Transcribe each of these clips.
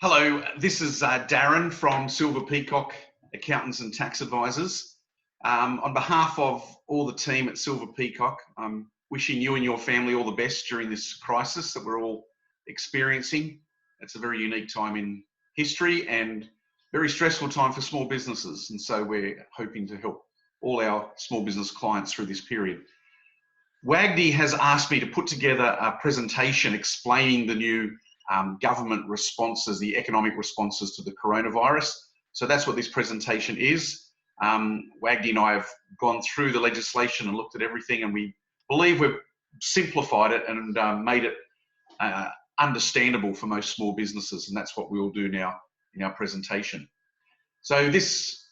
Hello, this is Darren from Silver Peacock Accountants and Tax Advisors. On behalf of all the team at Silver Peacock, I'm wishing you and your family all the best during this crisis that we're all experiencing. It's a very unique time in history and very stressful time for small businesses. And so we're hoping to help all our small business clients through this period. WAGD has asked me to put together a presentation explaining the new government responses, the economic responses to the coronavirus. So that's what this presentation is. WAGD and I have gone through the legislation and looked at everything, and we believe we've simplified it and made it understandable for most small businesses, and that's what we'll do now in our presentation. So this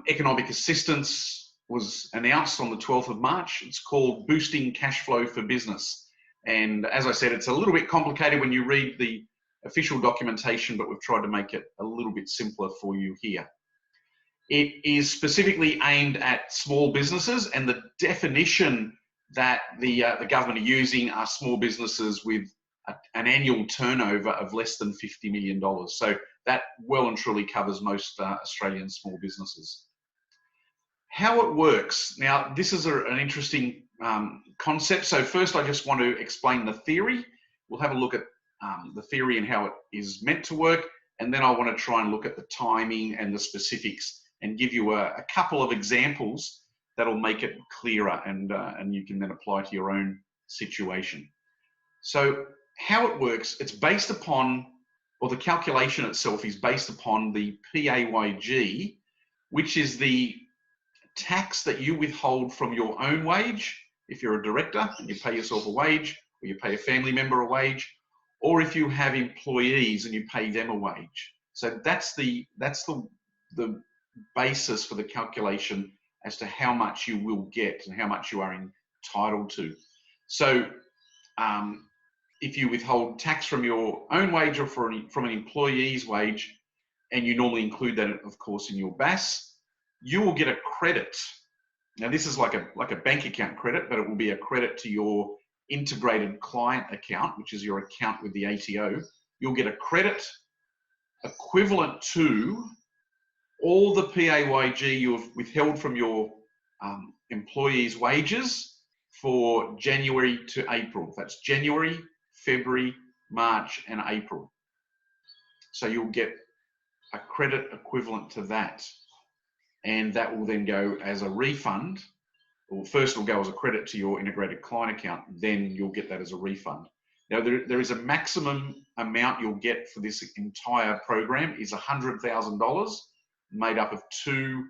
economic assistance was announced on the 12th of March. It's called Boosting Cash Flow for Business. And as I said, it's a little bit complicated when you read the official documentation, but we've tried to make it a little bit simpler for you here. It is specifically aimed at small businesses, and the definition that the government are using are small businesses with an annual turnover of less than $50 million. So that well and truly covers most Australian small businesses. How it works. Now, this is an interesting concept. So first, I just want to explain the theory. We'll have a look at the theory and how it is meant to work. And then I want to try and look at the timing and the specifics and give you a couple of examples that'll make it clearer, and you can then apply to your own situation. So how it works, it's based upon, or the calculation itself is based upon the PAYG, which is the tax that you withhold from your own wage if you're a director and you pay yourself a wage, or you pay a family member a wage, or if you have employees and you pay them a wage. So that's the basis for the calculation as to how much you will get and how much you are entitled to. So if you withhold tax from your own wage or from an employee's wage, and you normally include that, of course, in your BAS, you will get a credit. Now, this is like a bank account credit, but it will be a credit to your integrated client account, which is your account with the ATO. You'll get a credit equivalent to all the PAYG you have withheld from your employees' wages for January to April. That's January, February, March, and April. So you'll get a credit equivalent to that. And that will then go as a refund. Well, first it'll go as a credit to your integrated client account, then you'll get that as a refund. Now, there is a maximum amount you'll get for this entire program is $100,000, made up of two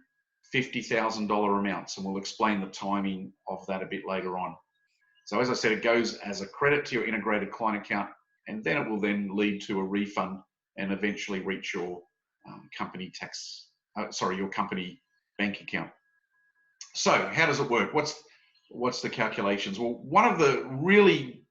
$50,000 amounts, and we'll explain the timing of that a bit later on. So as I said, it goes as a credit to your integrated client account, and then it will then lead to a refund and eventually reach your company tax, your company bank account. So how does it work? What's the calculations? Well, one of the really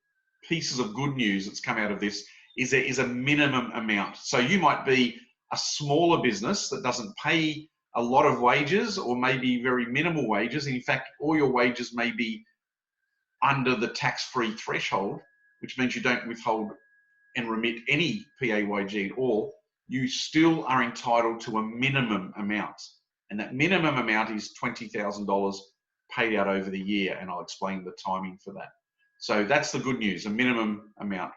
pieces of good news that's come out of this is there is a minimum amount. So you might be a smaller business that doesn't pay a lot of wages, or maybe very minimal wages. In fact, all your wages may be under the tax-free threshold, which means you don't withhold and remit any PAYG at all. You still are entitled to a minimum amount. And that minimum amount is $20,000 paid out over the year, and I'll explain the timing for that. So that's the good news, a minimum amount.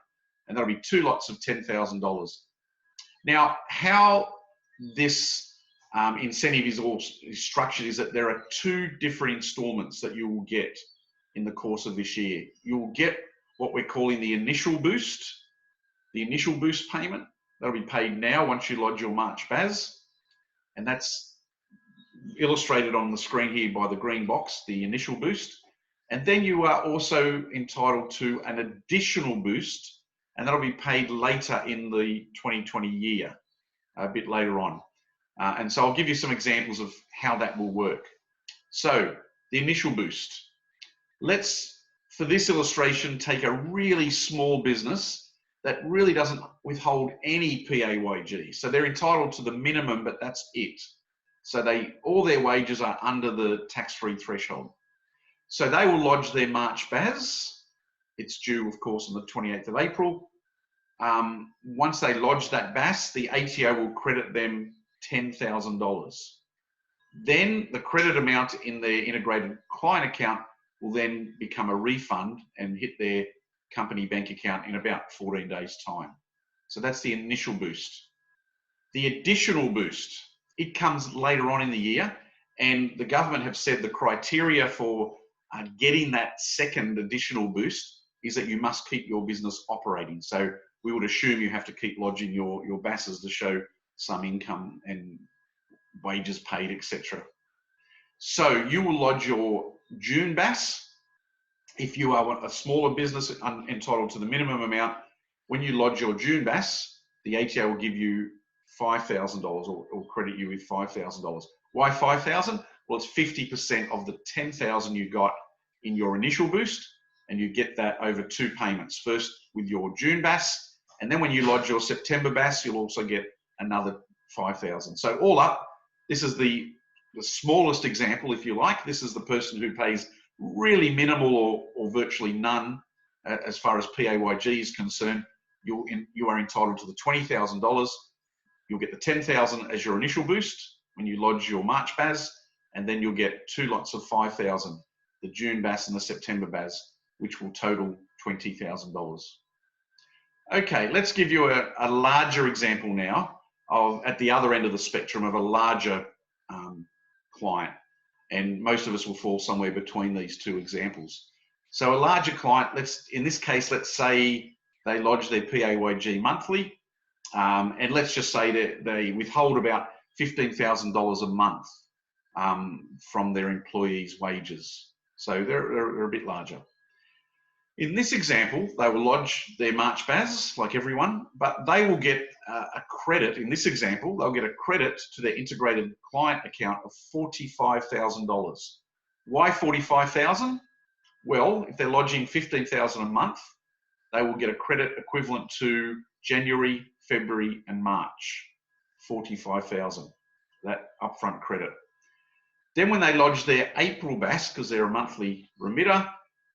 And that'll be two lots of $10,000. Now, how this incentive is structured is that there are two different installments that you will get in the course of this year. You'll get what we're calling the initial boost payment. That'll be paid now once you lodge your March BAS, and that's illustrated on the screen here by the green box, the initial boost. And then you are also entitled to an additional boost, and that'll be paid later in the 2020 year, a bit later on. And so I'll give you some examples of how that will work. So the initial boost. Let's, for this illustration, take a really small business that really doesn't withhold any PAYG. So they're entitled to the minimum, but that's it. So all their wages are under the tax-free threshold. So they will lodge their March BAS. It's due, of course, on the 28th of April. once they lodge that BAS, the ATO will credit them $10,000. Then the credit amount in their integrated client account will then become a refund and hit their company bank account in about 14 days' time. So that's the initial boost. The additional boost, it comes later on in the year, and the government have said the criteria for getting that second additional boost is that you must keep your business operating. So we would assume you have to keep lodging your BASs to show some income and wages paid, etc. So you will lodge your June BAS. If you are a smaller business entitled to the minimum amount, when you lodge your June BAS, the ATO will give you $5,000 or credit you with $5,000. Why 5,000? Well, it's 50% of the 10,000 you got in your initial boost, and you get that over 2 payments. First with your June BAS, and then when you lodge your September BAS, you'll also get another 5,000. So all up, this is the smallest example, if you like. This is the person who pays really minimal or virtually none as far as PAYG is concerned. You are entitled to the $20,000. You'll get the 10,000 as your initial boost when you lodge your March BAS, and then you'll get 2 lots of 5,000, the June BAS and the September BAS, which will total $20,000. Okay, let's give you a larger example now of at the other end of the spectrum of a larger client. And most of us will fall somewhere between these two examples. So a larger client, in this case, let's say they lodge their PAYG monthly, and let's just say that they withhold about $15,000 a month from their employees' wages. So they're a bit larger. In this example, they will lodge their March BAS like everyone, but they will get a credit. In this example, they'll get a credit to their integrated client account of $45,000. Why $45,000? Well, if they're lodging $15,000 a month, they will get a credit equivalent to January, February, and March. $45,000, that upfront credit. Then when they lodge their April BAS, because they're a monthly remitter,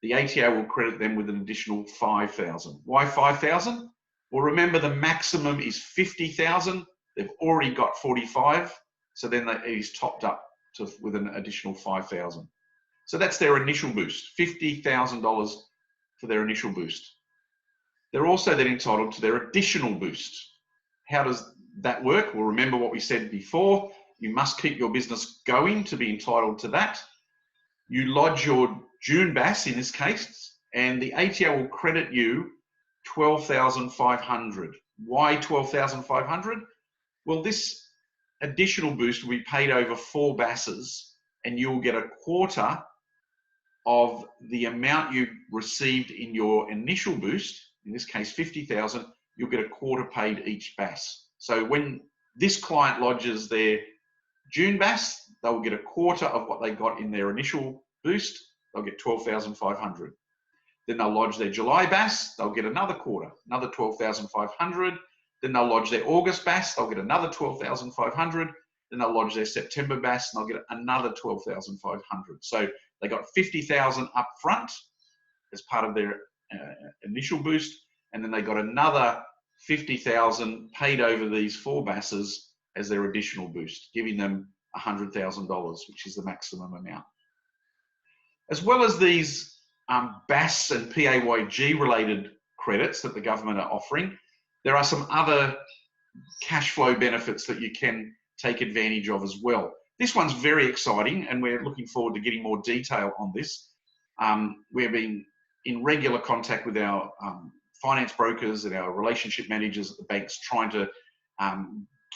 the ATO will credit them with an additional $5,000. Why $5,000? Well, remember the maximum is $50,000. They've already got $45,000, so then it is topped up with an additional $5,000. So that's their initial boost, $50,000 for their initial boost. They're also then entitled to their additional boost. How does that work? Well, remember what we said before. You must keep your business going to be entitled to that. You lodge your June BAS in this case, and the ATO will credit you $12,500. Why $12,500? Well, this additional boost will be paid over 4 BASs, and you'll get a quarter of the amount you received in your initial boost. In this case, $50,000. You'll get a quarter paid each BAS. So when this client lodges their June BAS, they'll get a quarter of what they got in their initial boost. They'll get $12,500. Then they'll lodge their July BAS, they'll get another quarter, another $12,500. Then they'll lodge their August BAS, they'll get another $12,500. Then they'll lodge their September BAS, and they'll get another $12,500. So they got $50,000 up front as part of their initial boost, and then they got another $50,000 paid over these 4 BASs as their additional boost, giving them $100,000, which is the maximum amount. As well as these BAS and PAYG related credits that the government are offering, there are some other cash flow benefits that you can take advantage of as well. This one's very exciting, and we're looking forward to getting more detail on this. We've been in regular contact with our finance brokers and our relationship managers at the banks, trying to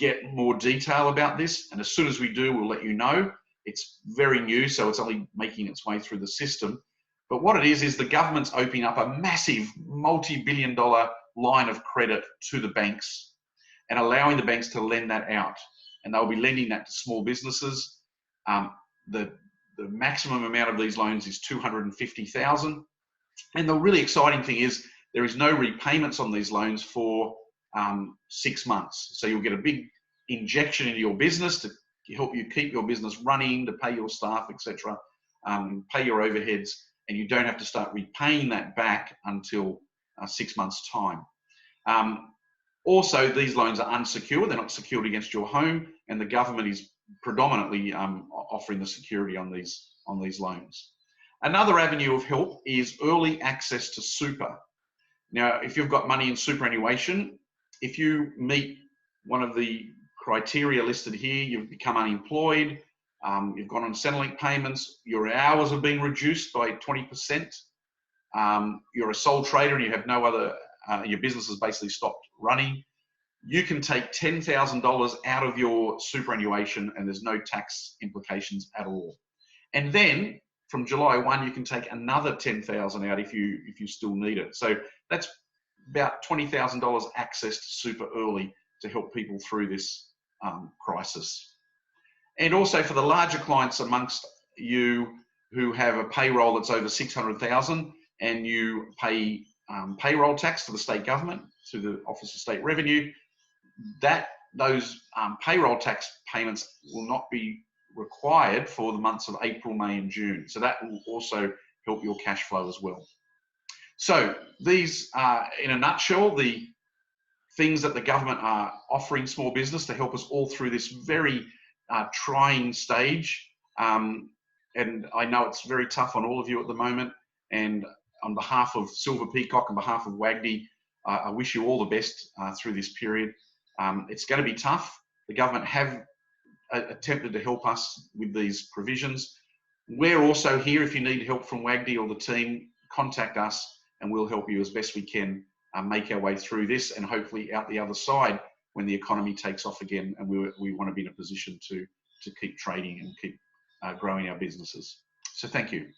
get more detail about this. And as soon as we do, we'll let you know. It's very new, so it's only making its way through the system. But what it is the government's opening up a massive multi-billion-dollar line of credit to the banks and allowing the banks to lend that out. And they'll be lending that to small businesses. The maximum amount of these loans is $250,000. And the really exciting thing is there is no repayments on these loans for 6 months. So you'll get a big injection into your business to help you keep your business running, to pay your staff, etc., pay your overheads, and you don't have to start repaying that back until 6 months' time. Also, these loans are unsecured. They're not secured against your home, and the government is predominantly offering the security on these loans. Another avenue of help is early access to super. Now, if you've got money in superannuation, if you meet one of the criteria listed here, you've become unemployed, you've gone on Centrelink payments, your hours have been reduced by 20%, you're a sole trader and you have no other, your business has basically stopped running, you can take $10,000 out of your superannuation and there's no tax implications at all. And then from July 1, you can take another $10,000 out if you still need it. So that's about $20,000 access to super early to help people through this crisis. And also for the larger clients amongst you who have a payroll that's over 600,000 and you pay payroll tax to the state government, to the Office of State Revenue, those payroll tax payments will not be required for the months of April, May and June. So that will also help your cash flow as well. So these are, in a nutshell, the things that the government are offering small business to help us all through this very trying stage. And I know it's very tough on all of you at the moment. And on behalf of Silver Peacock, on behalf of WAGD, I wish you all the best through this period. It's going to be tough. The government have attempted to help us with these provisions. We're also here. If you need help from WAGD or the team, contact us and we'll help you as best we can make our way through this and hopefully out the other side when the economy takes off again and we want to be in a position to keep trading and keep growing our businesses. So thank you.